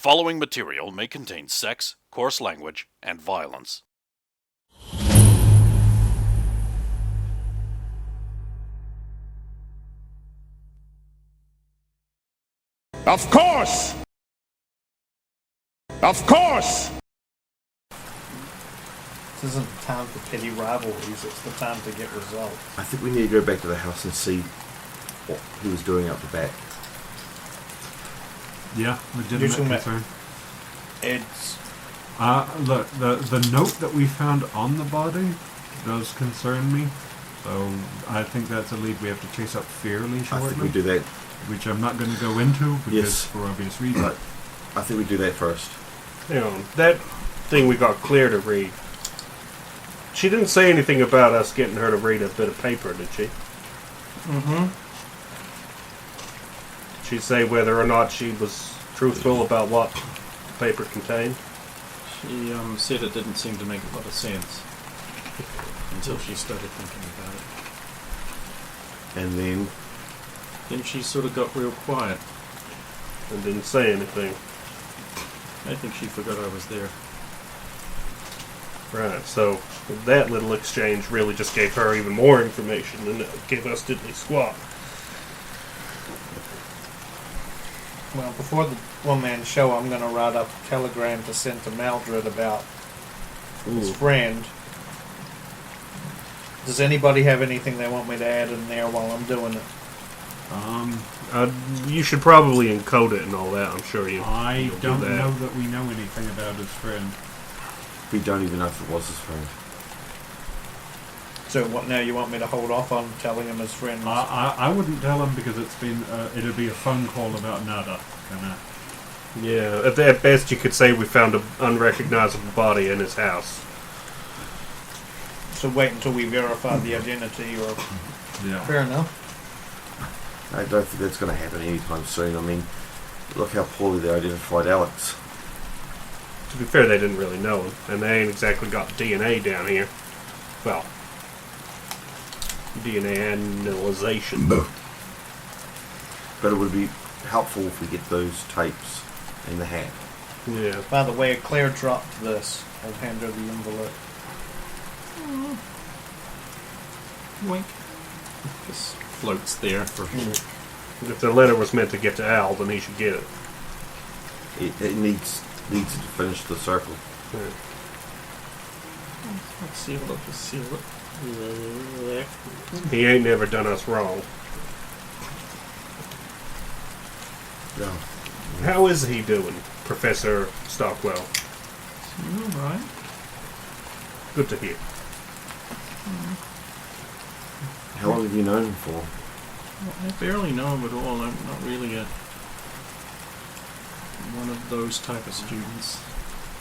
following material may contain sex, coarse language, and violence. Of course! Of course! This isn't the time for petty rivalries, it's the time to get results. I think we need to go back to the house and see what he was doing up the back. Yeah, legitimate concern. It's... Look, the note that we found on the body does concern me. So I think that's a lead we have to chase up fairly shortly. I think we do that. Which I'm not going to go into because Yes. for obvious reasons. But I think we do that first. You know, that thing we got clear to read. She didn't say anything about us getting her to read a bit of paper, did she? Mm-hmm. Did she say whether or not she was truthful about what the paper contained? She said it didn't seem to make a lot of sense until she started thinking about it. And then Then she sort of got real quiet. And didn't say anything. I think she forgot I was there. Right, so that little exchange really just gave her even more information than it gave us diddly squat. Well, before the one-man show, I'm going to write up a telegram to send to Maldred about his friend. Does anybody have anything they want me to add in there while I'm doing it? You should probably encode it and all that, I'm sure you. I don't do that. know that we know anything about his friend. we don't even know if it was his friend. So what now, you want me to hold off on telling him his friend? I wouldn't tell him because it's been it'd be a phone call about nada. Kinda. Yeah, at best you could say we found an unrecognizable body in his house. So wait until we verify the identity, or... Yeah. Fair enough. I don't think that's going to happen anytime soon. I mean, look how poorly they identified Alex. To be fair, they didn't really know him, and they ain't exactly got DNA down here. Well, DNA analyzation. But it would be helpful if we get those tapes in the hat. Yeah. By the way, Claire dropped this. I'll hand her the envelope. Wink. Just floats there for... If the letter was meant to get to Al, then he should get it. It needs to finish the circle. Yeah. Let's seal it, just seal it. He ain't never done us wrong. No. How is he doing, Professor Stockwell? Alright. Good to hear. How long have you known him for? Well, I barely know him at all. I'm not really one of those type of students.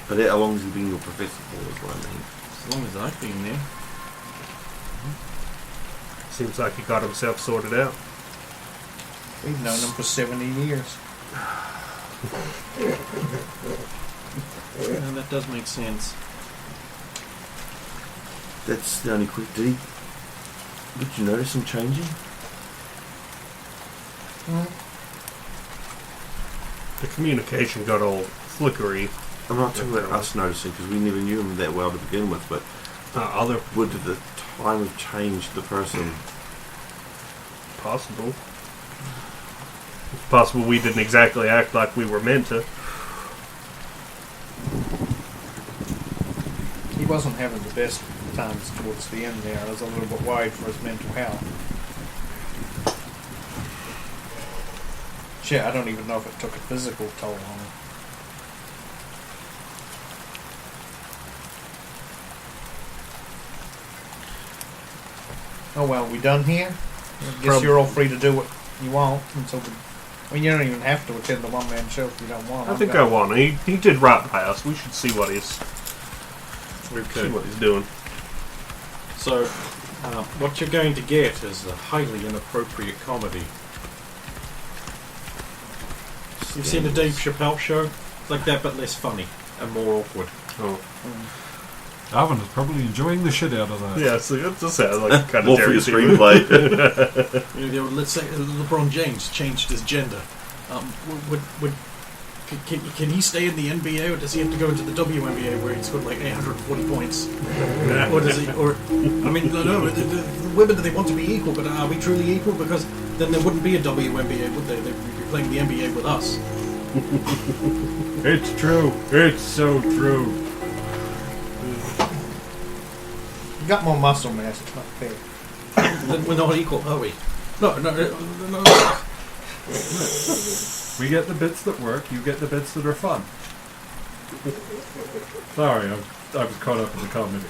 But how long has he been your professor for, is what I mean? As long as I've been there. Seems like he got himself sorted out. We've known him for 70 years. Yeah, that does make sense. That's the only quick... Did you notice him changing? The communication got all flickery. I'm not talking about us noticing, because we never knew him that well to begin with, but would the time have changed the person? Possible. It's possible we didn't exactly act like we were meant to. He wasn't having the best times towards the end there. I was a little bit worried for his mental health. Shit, I don't even know if it took a physical toll on him. Oh well, we done here? I guess you're all free to do what you want until the... I mean, you don't even have to attend the one-man show if you don't want. I think I want. He did right by us. We should see what he's doing. So, what you're going to get is a highly inappropriate comedy. You've seen the Dave Chappelle show? It's like that, but less funny and more awkward. Oh. Alvin is probably enjoying the shit out of that. Yeah, so it just sounds like kind of More for your screenplay. You know, let's say LeBron James changed his gender. Would Can he stay in the NBA, or does he have to go into the WNBA where he's got like 840 points? Or does he? Or I mean, no. The women, do they want to be equal? But are we truly equal? Because then there wouldn't be a WNBA, would they? They'd be playing the NBA with us. It's true. It's so true. You got more muscle mass. It's not fair. Then we're not equal, are we? No. We get the bits that work. You get the bits that are fun. Sorry, I was caught up in the comedy.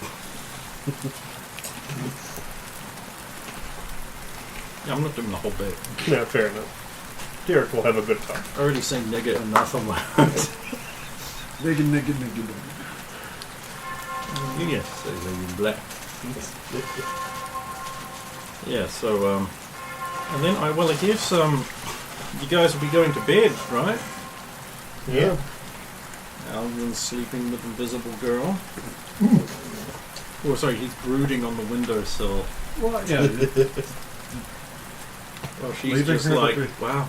Yeah, I'm not doing the whole bit. Yeah, fair enough. Derek will have a good time. I already saying nigger enough on my own. Nigga. Yes, so black. Yeah, so, and then I guess, you guys will be going to bed, right? Yeah. Alvin's sleeping with Invisible Girl. Oh, sorry, he's brooding on the windowsill. What? Yeah. Well, she's Leaving just her like, to be- wow,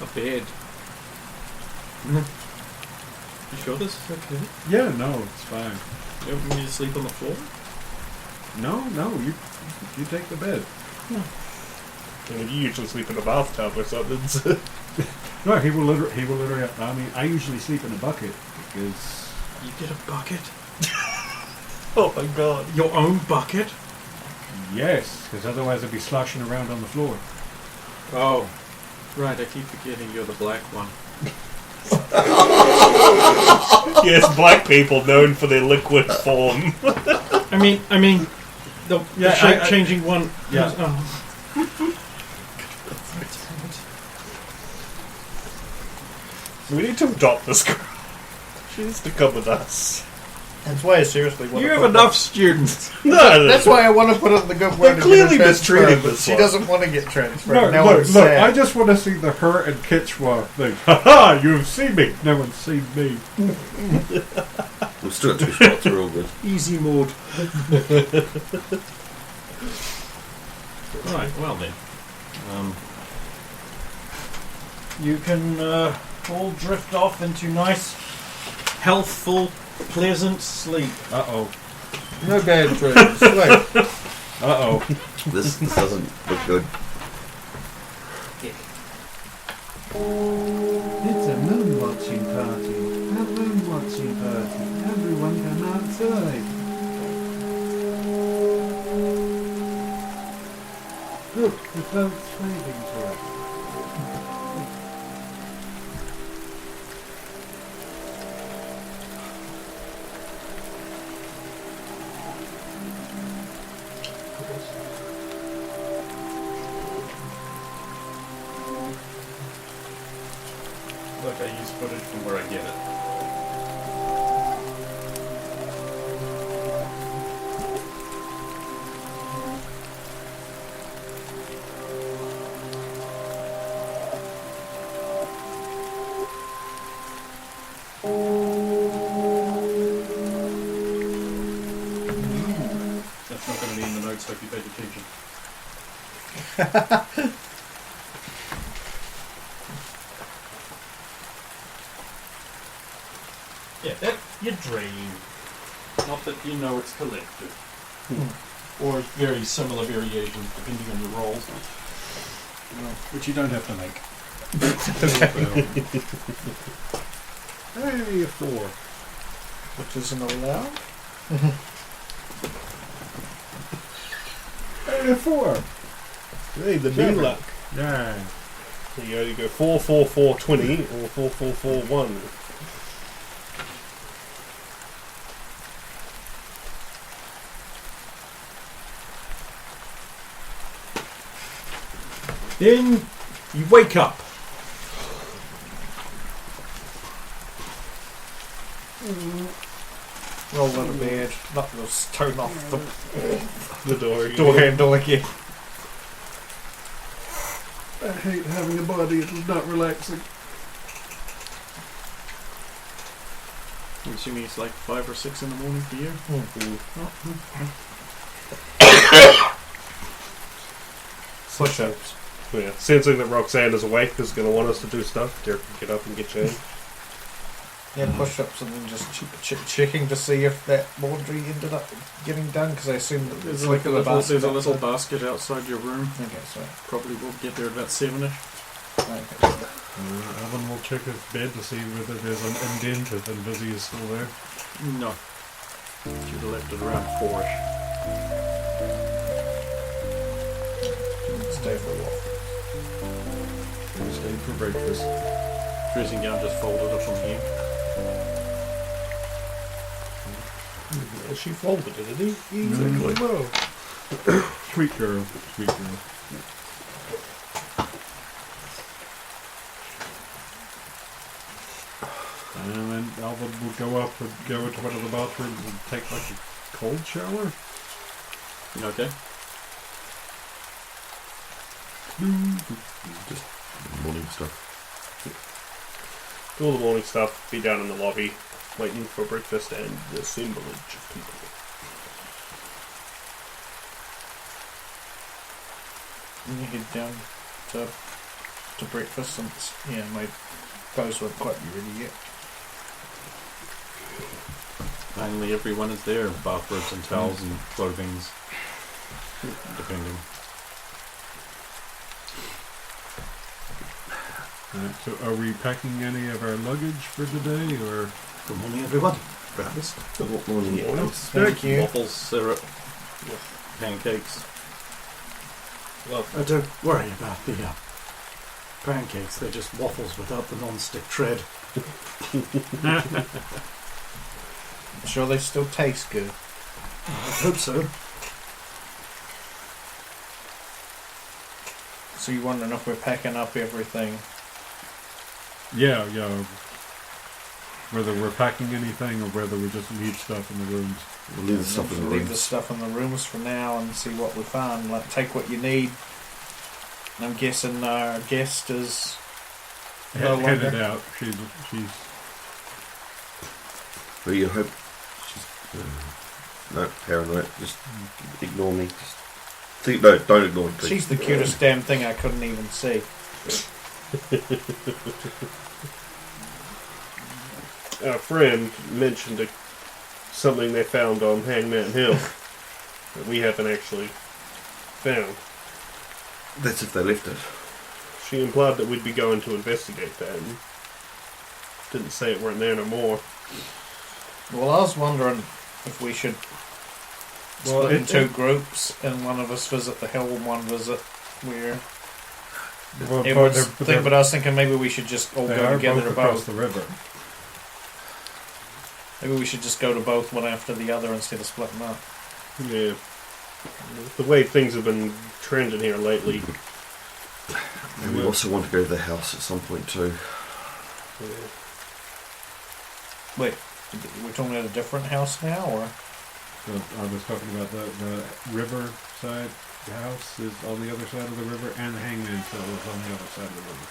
a bed. You sure this is okay? Yeah, no, it's fine. You want me to sleep on the floor? No, you take the bed. I mean, you usually sleep in a bathtub or something. So. No, he will literally. I mean, I usually sleep in a bucket because You get a bucket? Oh my god. Your own bucket? yes, because otherwise I'd be sloshing around on the floor. Oh, right, I keep forgetting you're the black one. Yes, black people known for their liquid form. I mean, the Yeah, shape-changing one. Yeah. Oh. We need to adopt this girl. She needs to come with us. That's why I seriously want You to have put enough students. No, That's why I want to put it in the good word. They're clearly to get her transferred, mistreated but this she one. doesn't want to get transferred. No, now look, I'm sad. I just want to see the her and Kitchwa thing. Ha ha! You have seen me. No one's seen me. We've still got 2 spots, we're all good. Easy mode. Right, well then. You can all drift off into nice, healthful, pleasant sleep. Uh-oh. No bad dreams. Wait. Uh-oh. This doesn't look good. It's a moon watching party. A moon watching party. Everyone come outside. Look, the boat's waving to us. Look, I use footage from where I get it. That's not going to be in the notes, so if you paid attention. Yeah, that's your dream. Not that you know it's collective. Or very similar variations depending on your roles. Which you don't have to make. Hey, a 4. Which isn't allowed. Hey, a 4. Hey, the Clever. new luck. Yeah. So you either go 4-4-4-20 or 4-4-4-1. Then you wake up. Roll out of bed. Not going to turn off The door. door handle again. I hate having a body. It is not relaxing. I'm assuming it's like 5 or 6 in the morning for you. Push-ups. Yeah, sensing that Roxanne is awake is going to want us to do stuff. Derek can get up and get changed. Yeah, push-ups and then just checking to see if that laundry ended up getting done, because I assume that There's it's like a the little, basket there's a outside. little basket outside your room. Okay, so Probably will get there about 7ish. okay. Evan will check his bed to see whether there's an indented and Busy is still there. No. Should have left it around 4ish. Stay for a while. We stayed for breakfast. Dressing gown just folded up on here. She folded it, did he? Exactly. Well. Sweet girl. Sweet girl. And then Alvin will go up and go into one of the bathrooms and take like a cold shower. Okay. Just morning stuff. Do all the morning stuff, be down in the lobby, waiting for breakfast and the assemblage of people. And you head down to breakfast, since my clothes weren't quite ready yet. Finally, everyone is there. Bathrobes and towels and clothings, depending. Alright, so are we packing any of our luggage for the day, or? Good morning, everyone. Breakfast. What morning? Thank you. Waffles, syrup, pancakes. Well, don't worry about the pancakes. They're just waffles without the non-stick tread. I'm sure they still taste good. I hope so. So you're wondering if we're packing up everything? Yeah. Whether we're packing anything or whether we just leave stuff in the rooms. We'll leave the stuff in the Leave the rooms. stuff in the rooms for now and see what we find. Like, take what you need. And I'm guessing our guest is no Headed longer. out. She's But you hope she's no paranoid. Just ignore me. Don't ignore me, please. She's the cutest damn thing I couldn't even see. Our friend mentioned something they found on Hangman Hill that we haven't actually found. That's if they left it. She implied that we'd be going to investigate that and didn't say it weren't there no more. Well, I was wondering if we should split in two groups, and one of us visit the hill and one visit where everyone's thing. But I was thinking maybe we should just all they go are together both to across both. the river. Maybe we should just go to both one after the other instead of splitting up. Yeah. The way things have been trending here lately. And we also want to go to the house at some point too. Wait, we're talking about a different house now, or? So I was talking about the river side. The house is on the other side of the river, and the hangman cell is on the other side of the river.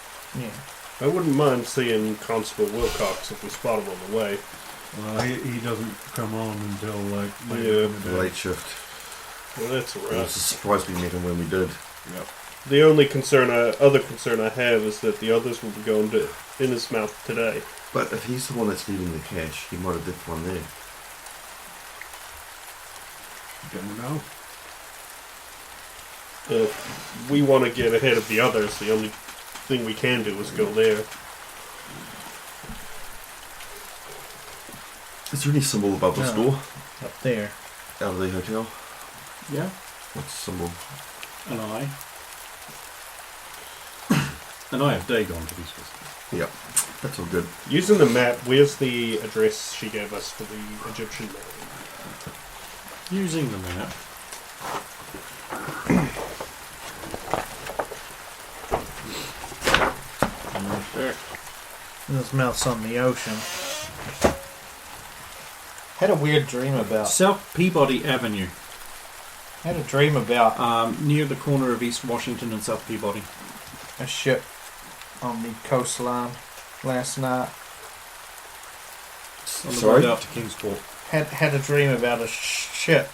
Yeah. I wouldn't mind seeing Constable Wilcox if we spot him on the way. Well, he doesn't come on until like Yeah, in the day. Late shift. Well, that's It alright. was a surprise we met him when we did. Yep. The only other concern I have is that the others will be going to Innismouth today. But if he's the one that's leaving the cash, he might have left one there. Don't know. If we want to get ahead of the others, the only thing we can do is go there. Is there any symbol above this No. door? Up there. Out of the hotel? Yeah. What's the symbol? An eye. An eye of Dagon, to be specific. Yep. That's all good. Using the map, where's the address she gave us for the Egyptian man? Using the map. There. And his mouth's on the ocean. Had a weird dream about. South Peabody Avenue, Had a dream about near the corner of East Washington and South Peabody. a ship on the coastline last night. On the Sorry? road out to Kingsport. Had a dream about a ship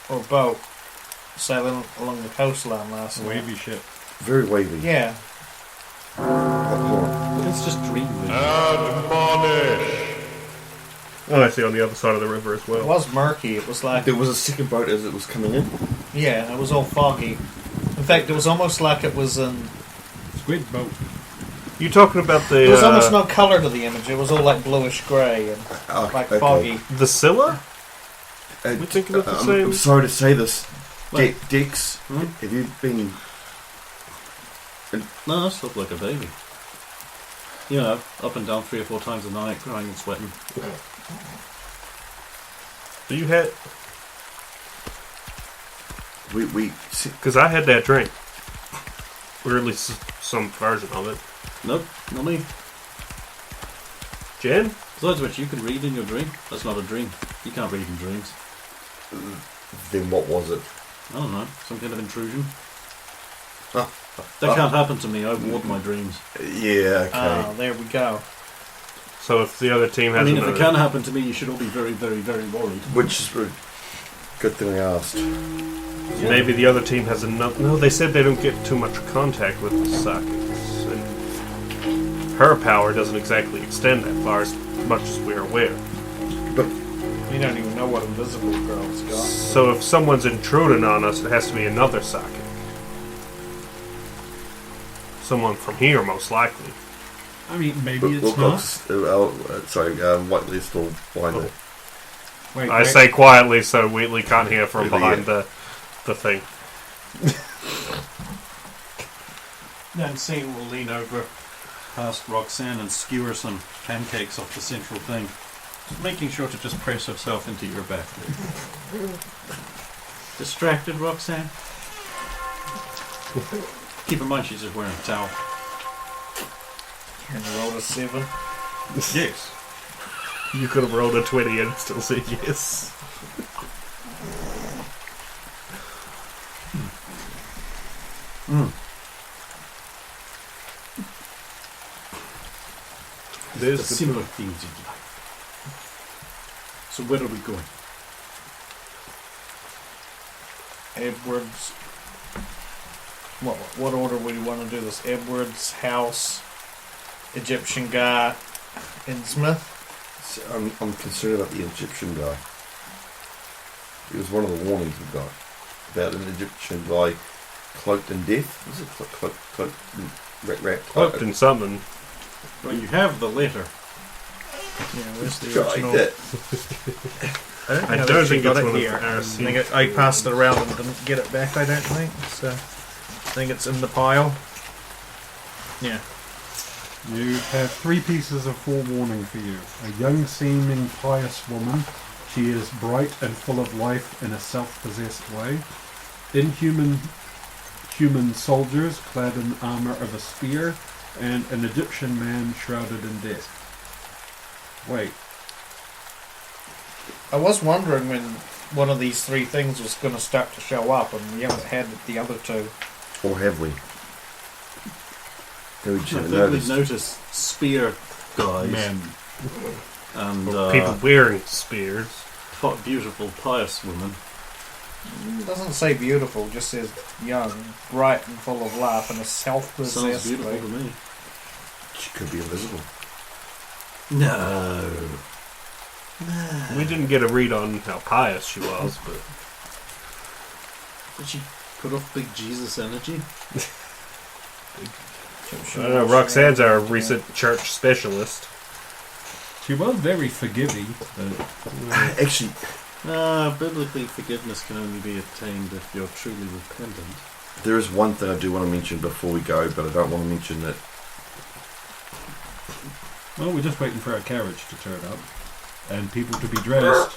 or boat sailing along the coastline last night. Wavy ship. Very wavy. Yeah. Hold on. It's just dream vision. Admonish! Oh, I see, on the other side of the river as It well. was murky. It was like, There was a second boat as it was coming in. yeah, it was all foggy. In fact, it was almost like it was in. Squid boat. You talking about the There was almost no colour to the image. It was all like bluish grey and like foggy. the Scylla? We thinking of the same? I'm sorry to say this. What? Dex, have you been... No, I slept like a baby. You know, up and down 3 or 4 times a night, crying and sweating. Do you had? We Because I had that drink, or at least some version of it. Nope, not me. Jen? Besides which, you can read in your dream. That's not a dream. You can't read in dreams. Then what was it? I don't know, some kind of intrusion. Huh. That can't happen to me. I ward my dreams. Yeah, okay. Oh, there we go. So if the other team I hasn't... mean, if it can happen to me, you should all be very, very, very worried. Which is a good thing I asked. Maybe the other team has enough... No, they said they don't get too much contact with the psychics. And her power doesn't exactly extend that far, as much as we're aware. But We don't even know what Invisible Girl's got. So if someone's intruding on us, it has to be another psychic. Someone from here, most likely. I mean, maybe it's Wilcox, not. Whitelist or Winer. Wait, I say quietly so Wheatley can't hear from behind the thing. Then Scene will lean over past Roxanne and skewer some pancakes off the central thing, making sure to just press herself into your back. Distracted, Roxanne? Keep in mind she's just wearing a towel. And rolled a 7. Yes. You could have rolled a 20 and still said yes. The There's the similar things in life. So where are we going? Edwards. What order would you want to do this? Edwards, House, Egyptian guy, and Smith? So I'm concerned about the Egyptian guy. It was one of the warnings we got about an Egyptian guy cloaked in death. Was it cloaked in something. Well, you have the letter. Yeah, where's the Try original? that. I know don't that she think got it's it one here. of the I passed it around and didn't get it back, I don't think. So, I think it's in the pile. Yeah. You have 3 pieces of forewarning for you. A young seeming pious woman. She is bright and full of life in a self-possessed way. Inhuman human soldiers clad in armor of a spear, and an Egyptian man shrouded in death. Wait. I was wondering when one of these 3 things was going to start to show up, and we haven't had the other 2. Or have we? No, we I should think we noticed. noticed spear guys Men. and People wearing spears. beautiful pious women. It doesn't say beautiful, just says young, bright and full of life, and a self-possessed Sounds beautiful way. to me. She could be invisible. No. We didn't get a read on how pious she was, but Did she put off big Jesus energy? I don't know. Roxanne's our recent church specialist. She was very forgiving, but Actually, Biblically, forgiveness can only be attained if you're truly repentant. there is one thing I do want to mention before we go, but I don't want to mention that. well, we're just waiting for our carriage to turn up and people to be dressed.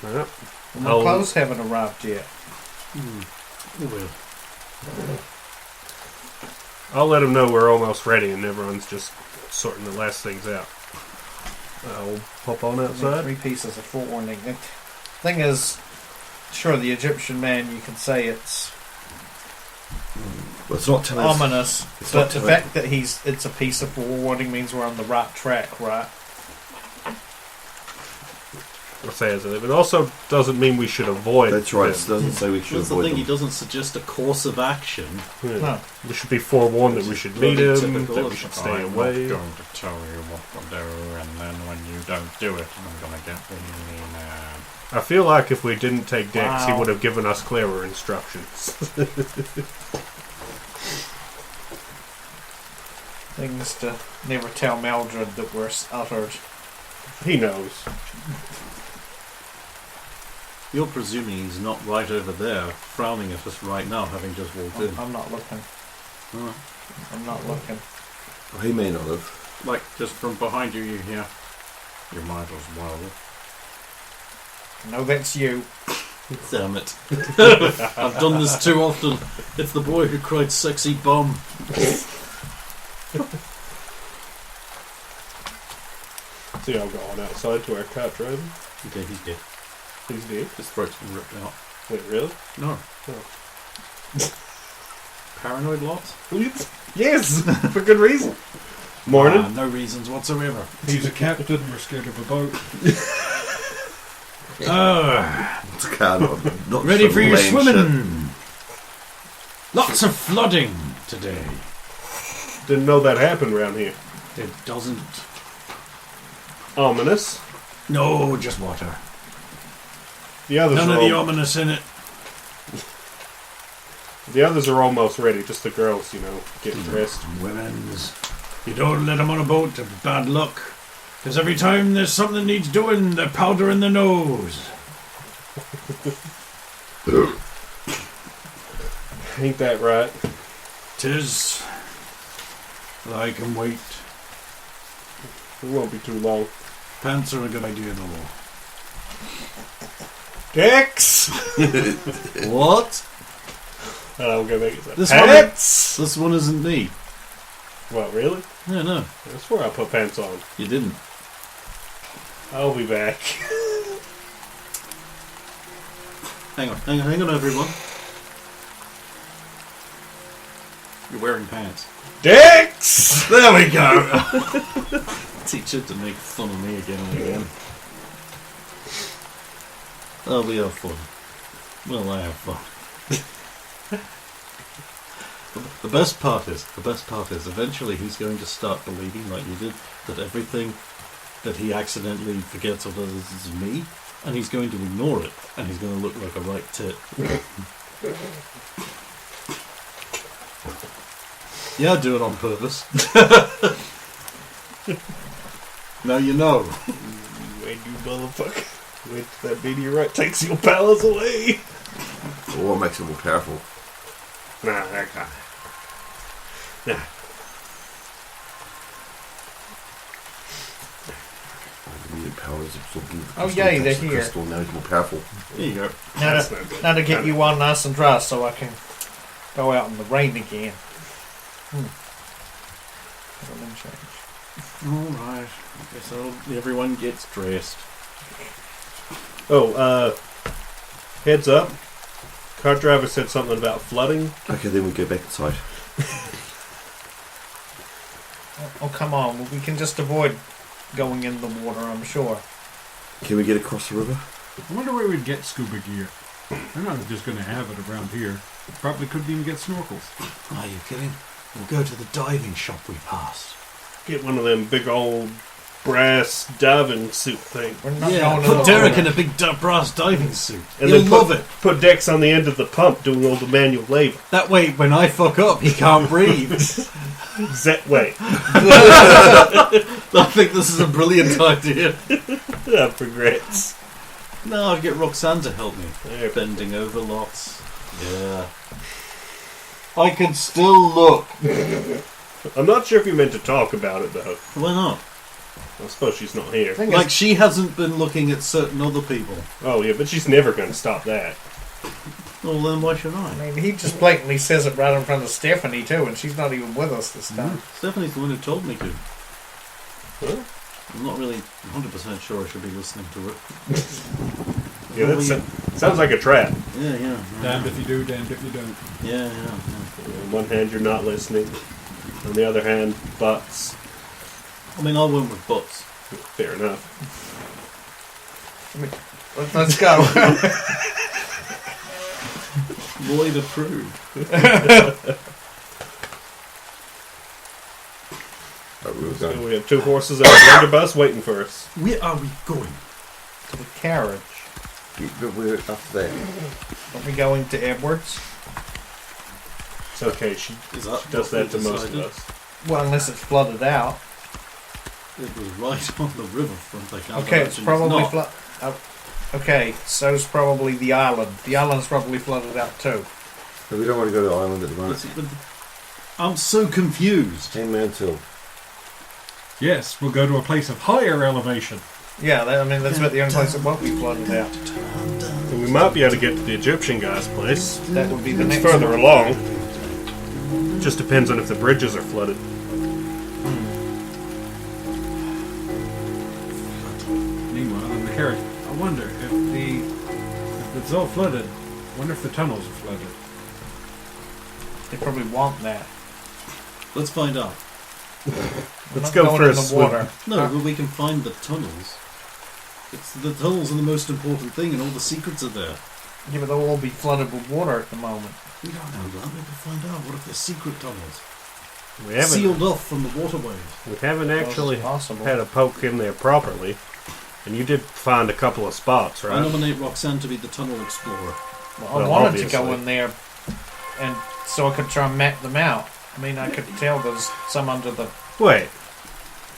Yep. My Oh. clothes haven't arrived yet. You will. I'll let them know we're almost ready, and everyone's just sorting the last things out. I'll pop on outside. 3 pieces of forewarning. The thing is, sure, the Egyptian man, you can say it's Well, it's not telling us. ominous, It's but not the telling- fact that it's a piece of forewarning means we're on the right track, right? says it. It also doesn't mean we should avoid. That's right. them. It doesn't say we should That's the avoid thing, he them. doesn't suggest a course of action. Yeah. No. We should be forewarned that we should meet him, Typical that of we should the stay I'm away. not going to tell you what to do, and then when you don't do it, I'm going to get really mad. I feel like if we didn't take Dex, he Wow. would have given us clearer instructions. Things to never tell Mildred that were uttered. He knows. You're presuming he's not right over there, frowning at us right now, having just walked in. I'm not looking. Alright. I'm not looking. Well, he may not have. Like, just from behind you, you hear, you might as well. No, that's you. Damn it. I've done this too often. It's the boy who cried sexy bum. So y'all going outside to our car driving? Okay, he's dead. He's dead. His throat's been ripped out. Wait, really? No. Oh. Paranoid lots? Yes! For good reason. Morning. No reasons whatsoever. He's a captain, we're scared of a boat. It's a car, not Ready for your laying swimming! Lots of flooding today. Didn't know that happened around here. It doesn't. Ominous. No, just water. The others None are of the al- ominous in it. the others are almost ready. Just the girls, getting dressed. Women's. You don't let them on a boat to bad luck. Because every time there's something needs doing, they're powder in the nose. Ain't that right? 'Tis. I can wait. It won't be too long. Pants are a good idea though. Dex! What? I'm gonna make it sound. This Pants! This one isn't me. What, really? Yeah, no. I swear I put pants on. You didn't. I'll be back. Hang on everyone. You're wearing pants. Dex! There we go! Teacher to make fun of me again and again. Oh, we have fun. Well, I have fun. The best part is, eventually he's going to start believing, like you did, that everything that he accidentally forgets or does is me, and he's going to ignore it, and he's going to look like a right tit. Yeah, I do it on purpose. Now you know. Wait, you motherfucker. Wait till that meteorite takes your powers away. Or what makes it more powerful? Nah, that guy. Nah. Immediate powers absorbing the Oh, crystal, yay, touch they're the here. crystal, now he's more powerful. There you go. Now to get you one nice and dry so I can go out in the rain again. That'll change. Alright. I guess everyone gets dressed. Oh, heads up. Car driver said something about flooding. Okay, then we go back inside. Oh, come on. Well, we can just avoid going in the water, I'm sure. Can we get across the river? I wonder where we'd get scuba gear. They're not just going to have it around here. Probably couldn't even get snorkels. Are you kidding? We'll go to the diving shop we passed. Get one of them big old brass diving suit thing. We're not Yeah, going in put the Derek water. in a big brass diving suit. And He'll then love it. Put Dex on the end of the pump doing all the manual labor. That way, when I fuck up, he can't breathe. Wait. I think this is a brilliant idea. Regrets. No, I'll get Roxanne to help me. There. Bending over lots. Yeah. I can still look. I'm not sure if you meant to talk about it, though. Why not? I suppose she's not here. Thing Like, is, she hasn't been looking at certain other people. Oh, yeah, but she's never going to stop that. Well, then why should I? I mean, he just blatantly says it right in front of Stephanie, too, and she's not even with us this time. Stephanie's the one who told me to. Huh? I'm not really 100% sure I should be listening to it. Yeah, that sounds like a trap. Yeah. Damned if you do, damned if you don't. Yeah. On one hand, you're not listening. On the other hand, butts. I mean, I went with butts. Fair enough. Let's go. Lloyd approved. Oh, we were So going. we have 2 horses and a blunderbuss waiting for us. Where are we going? To the carriage. But we're after that. Aren't we going to Edwards? It's okay, she Is that does what that we to most of decided? us. Well, unless it's flooded out. It was right on the riverfront. I can't Okay, it's imagine probably not. okay, so's probably the island. The island's probably flooded out too. But we don't want to go to the island at the moment. I'm so confused. 10 Mount Hill. Yes, we'll go to a place of higher elevation. Yeah, that's about the only place that won't be flooded out. And we might be able to get to the Egyptian guy's place. That would be the It's next further one. along. Just depends on if the bridges are flooded. Meanwhile, in the carriage, I wonder if it's all flooded. I wonder if the tunnels are flooded. They probably want that. Let's find out. Let's Not go going for in a the swim. water. No, but we can find the tunnels. It's the tunnels are the most important thing, and all the secrets are there. Yeah, but they'll all be flooded with water at the moment. We don't know that. We can find out. What if they're secret tunnels? We haven't, Sealed off from the waterways. we haven't actually Well, it's possible. had a poke in there properly. And you did find a couple of spots, I right? nominate Roxanne to be the tunnel explorer. Well, I Well, wanted obviously. to go in there, and so I could try and map them out. I mean, I could tell there's some under the. Wait.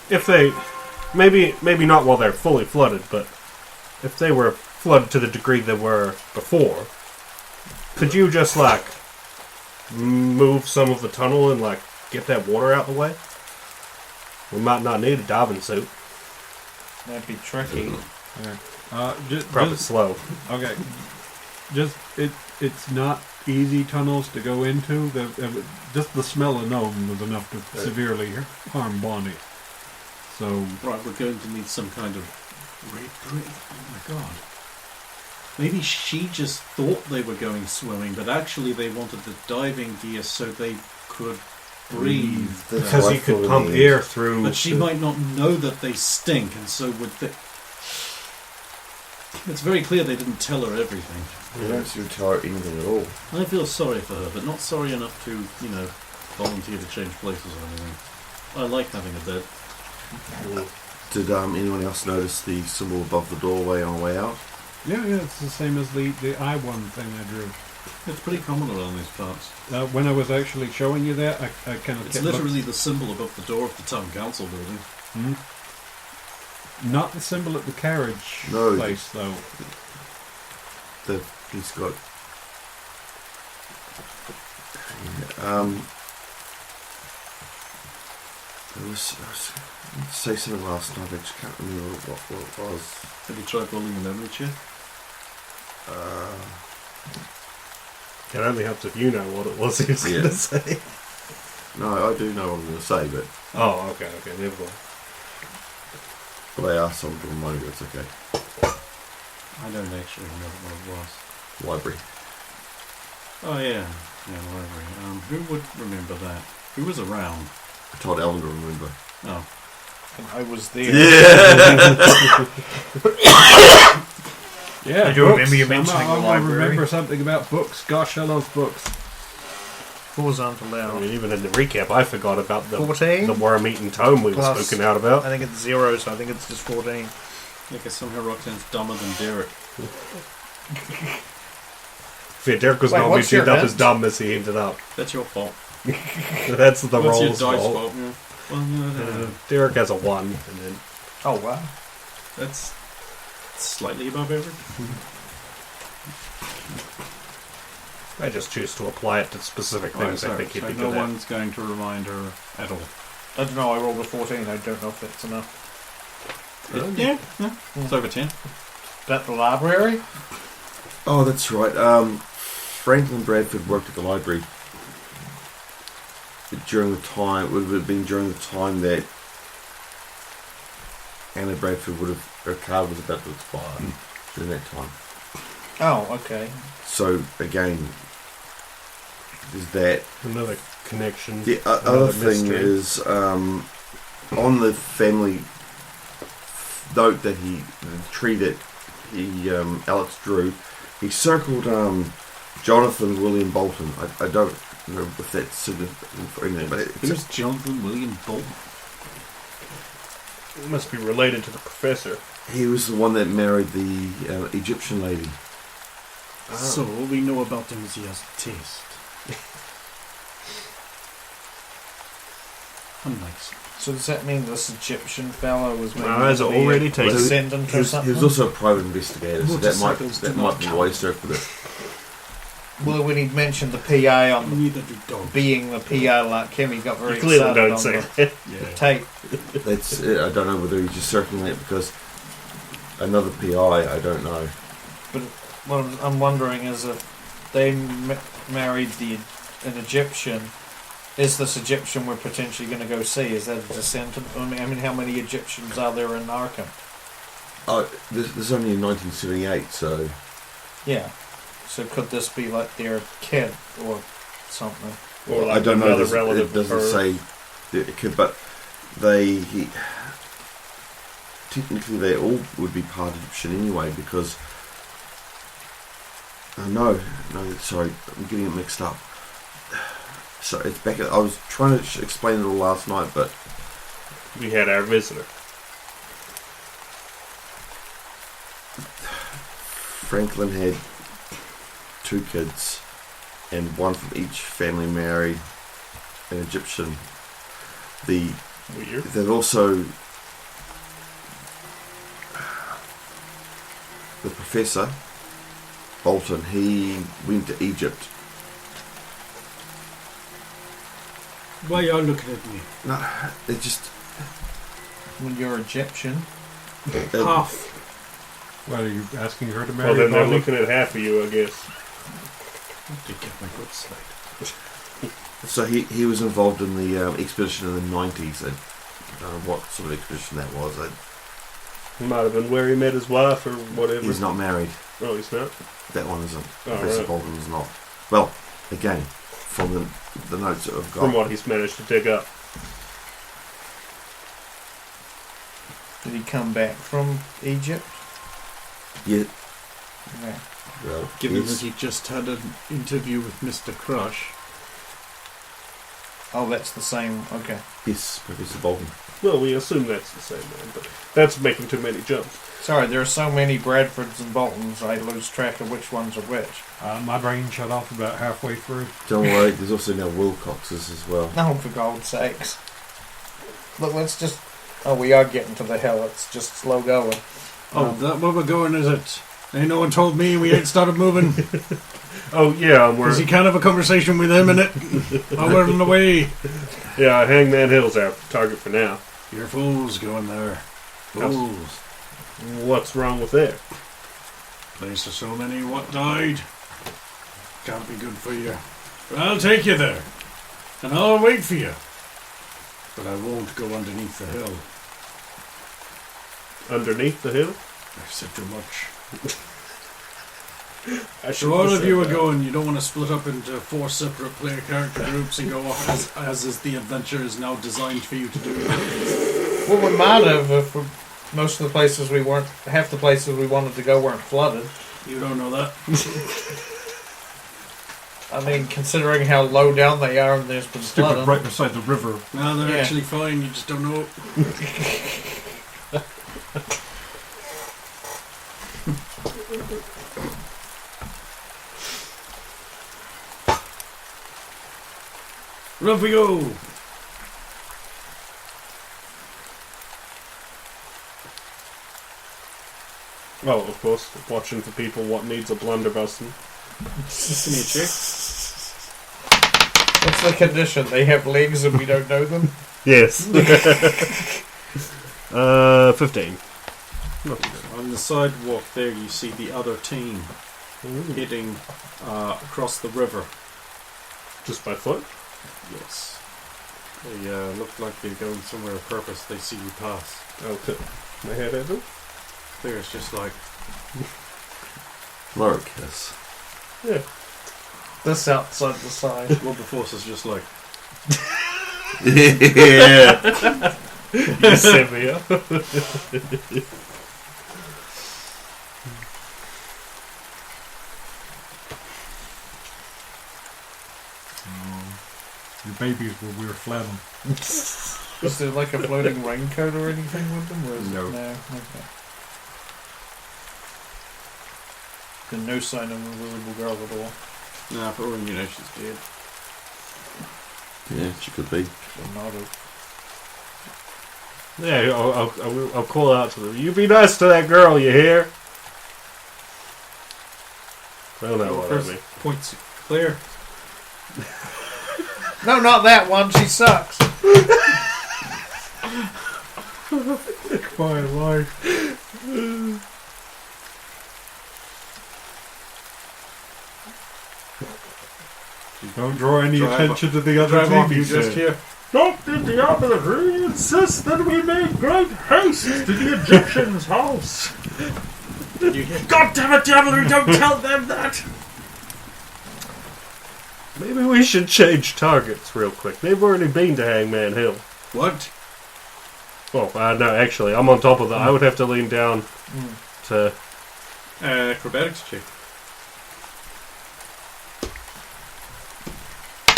If they... Maybe not while they're fully flooded, but if they were flooded to the degree they were before, could you just, like, move some of the tunnel and, like, get that water out the way? We might not need a diving suit. That'd be tricky. Probably slow. Okay. It's not easy tunnels to go into. Just the smell alone was enough to severely harm Bonnie. So Right, we're going to need some kind of rape break. Oh my god. Maybe she just thought they were going swimming, but actually they wanted the diving gear so they could breathe. That's Because what I you could thought pump it air is. through... But she might not know that they stink, and so would they. It's very clear they didn't tell her everything. We don't seem to tell her anything at all. I feel sorry for her, but not sorry enough to, volunteer to change places or anything. I like having a bed. Did anyone else notice the symbol above the doorway on the way out? yeah, it's the same as the I-1 thing I drew. It's pretty common around these parts. When I was actually showing you that, I kind of It's kept literally the symbol above the door of the town council building. not the symbol at the carriage No, place though. He's got. I was going to say something last night. I just can't remember what it was. Have you tried rolling a memory check? It only helps if you know what it was he was Yeah. going to say. No, I do know what I'm going to say, but Oh, okay, never mind. I asked someone to remind me. It's okay. I don't actually remember what it was. Library. Oh yeah, library. Who would remember that? Who was around? I told Ellen to remember. Oh, And I was there. Yeah, I do books. remember you mentioning the I library. remember something about books. Gosh, I love books. Fours aren't I allowed. mean, even in the recap, I forgot about the 14? the worm-eating tome we were Plus- spoken out about. I think it's 0, so I think it's just 14. yeah, because somehow Roxanne's dumber than Derek. Yeah, Derek was Wait, not what's tuned your up as hint? dumb as he ended up. That's your fault. That's the What's your roll's dice fault. fault? Yeah. Well, no. Derek has a 1, and then Oh, wow. That's slightly above average. I just choose to apply it to specific things I think he'd be no good at. one's going to remind her at all. I don't know, I rolled a 14. I don't know if that's enough. Yeah, it's over 10. Is that the library? Oh, that's right. Franklin Bradford worked at the library during the time. It would have been during the time that Anna Bradford her card was about to expire during that time. Oh, okay. So again, there's that. Another connection. The another other thing mystery. is on the family note that the tree that Alex Drew. He circled Jonathan William Bolton. I don't know if that's significant for anything, but Who's Jonathan William Bolton? It must be related to the professor. he was the one that married the Egyptian lady. So all we know about him is he has taste. Nice. So does that mean this Egyptian fellow was maybe Has it already a taken? descendant He or was something? also a private investigator, so that might Motorcycles do be not why he circled it. Well, when he mentioned the PI on the, Neither do dogs. being the PI like him, he got very You clearly excited don't on say the that. Yeah. tape. That's I don't know whether he's just circling it because another PI. I don't know. But what I'm wondering is if they married an Egyptian, is this Egyptian we're potentially going to go see? Is that a descendant? I mean, how many Egyptians are there in Arkham? This is only in 1978, so Yeah. So could this be like their kid or something? Or like I don't know. another It relative of doesn't hers. say that it could, but technically they all would be part Egyptian anyway because. No, sorry, I'm getting it mixed up. So it's back. I was trying to explain it all last night, but We had our visitor. Franklin had 2 kids, and one from each family married an Egyptian. Weird. They've also the professor Bolton. He went to Egypt. Why y'all looking at me? No, it just When you're Egyptian, Half. Well, are you asking her to marry Well, then they're Bobby? looking at half of you, I guess. To get my good side. so he was involved in the expedition in the 90s. I don't know what sort of expedition that was. It might have been where he met his wife or whatever. He's not married. Oh, he's not? That one isn't. Oh, Professor right. Bolton is not. Well, again, from the notes that I've got. From what he's managed to dig up. did he come back from Egypt? Yeah. Yeah. Well, Given yes. that he just had an interview with Mr. Crush. Oh, that's the same. Okay. Yes, Professor Bolton. Well, we assume that's the same man, but that's making too many jumps. Sorry, there are so many Bradfords and Boltons, I lose track of which ones are which. My brain shut off about halfway through. Don't worry, there's also now Wilcoxes as well. No, for God's sakes. Look, let's just... Oh, we are getting to the hill. It's just slow going. Oh, that where we're going, is it? Ain't no one told me we ain't started moving. Oh, yeah, we're... Because you can't have a conversation with him in it. Oh, we're on the way. Yeah, Hangman Hill's our target for now. You're fools going there. Fools. What's wrong with that? Place of so many what died. Can't be good for you. But I'll take you there. And I'll wait for you. But I won't go underneath the hill. Underneath the hill? I've said too much. I So all of you are going, you don't want to split up into 4 separate player character groups and go off as is the adventure is now designed for you to do. Well, we might have if most of the places we weren't... Half the places we wanted to go weren't flooded. You don't know that. I mean, considering how low down they are and there's been Stupid flooding... right beside the river. No, they're Yeah. actually fine, you just don't know. Run we go! Oh, of course, watching for people what needs a blunderbuss. Give me a check. What's the condition? They have legs and we don't know them? Yes. 15. On the sidewalk there, you see the other team heading across the river. Just by foot? Yes. They look like they're going somewhere of purpose. They see you pass. Okay. My head at them? There's just like... Lowercase. Yeah. This outside the side. Wilbur Force is just like... Yeah. You set me up. Your babies will wear flannel. Is there like a floating raincoat or anything with them? Or is No. It, no. Okay. And no sign of an invisible girl at all. Nah, for all you know, she's dead. Yeah, she could be. Or not. Yeah, I'll call out to them. You be nice to that girl, you hear? Well, no, what I mean. Points clear. No, not that one. She sucks. My life. Don't draw any Drive attention to the other Drive off, you TV just set. here. Dr. Diablo insists that we make great haste to the Egyptian's house. You hear? God damn it, Diablo! Don't tell them that. Maybe we should change targets real quick. They've already been to Hangman Hill. What? Well, no, actually, I'm on top of that. I would have to lean down to... Acrobatics check.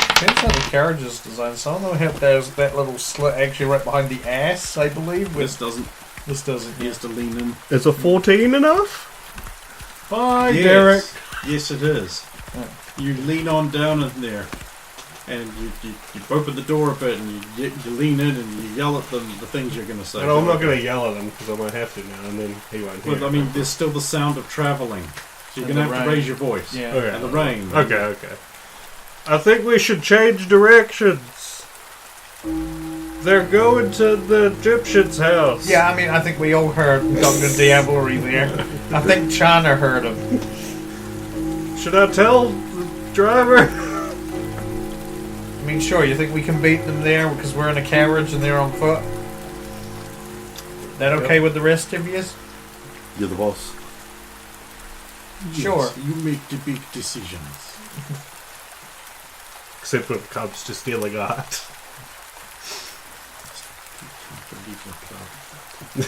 Depends how the carriage is designed. Some of them have that little slit actually right behind the ass, I believe. This doesn't. This doesn't. He has to lean in. Is a 14 enough? Bye, Yes. Derek. Yes, it is. You lean on down in there, and you open the door a bit, and you lean in, and you yell at them the things you're going to say. No, I'm not going to yell at him because I might have to now, and then he won't hear. But I mean, there's still the sound of travelling, so you're And going to the have to rain. raise your voice. Yeah. Okay. And the rain. Okay. I think we should change directions. They're going to the Egyptian's house. Yeah, I mean, I think we all heard Dr. Diablery there. I think China heard him. Should I tell the driver? I mean, sure, you think we can beat them there because we're in a carriage and they're on foot? That okay with the rest of you? You're the boss. Sure. Yes, you make the big decisions. Except when it comes to stealing art. Leave the club.